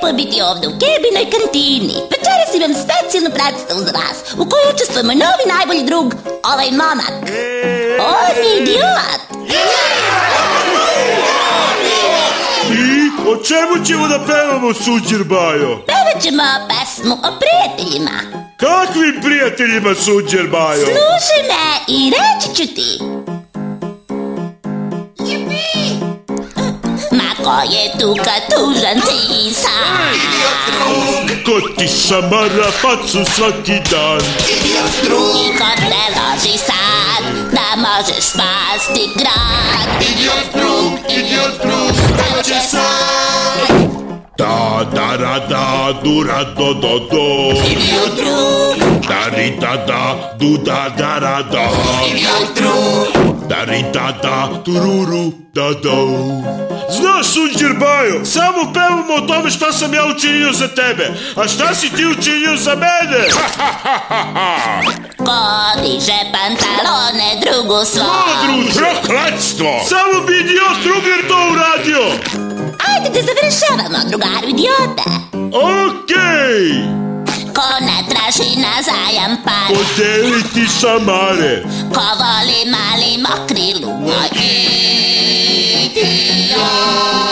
lijepo je biti ovdje u Kebinoj kantini. Večeras imam specijalnu predstavu za vas, u kojoj učestvuje moj novi najbolji drug, ovaj momak. On je idiot. I o čemu ćemo da pevamo, Sunđer Bajo? Pevat ćemo pesmu o prijateljima. Kakvim prijateljima, Sunđer Bajo? Slušaj me i reći ću ti. Ma ko je tu kad tužan si sam? Ko ti šamara facu svaki dan? I ko te loži sad da možeš spasti grad? Idiot drug, kako će sad? Da, da, ra, da, du, ra, do, do, do. Idiot drug, Da, ri, da, da, du, da, da, ra, da. idiot drug. Da, ri, da, da, tururu, da, da. Znaš, Sunđer Bajo, samo pevamo o tome šta sam ja učinio za tebe. A šta si ti učinio za mene? Ko diže pantalone drugu svom? Prokletstvo! Samo bi idiot drugar to uradio! Ajde da završavamo, drugaru idiote. Okej! Ko ne traži na zajam pare, Podeliti šamare. ko voli mali mokri luk. Idiot.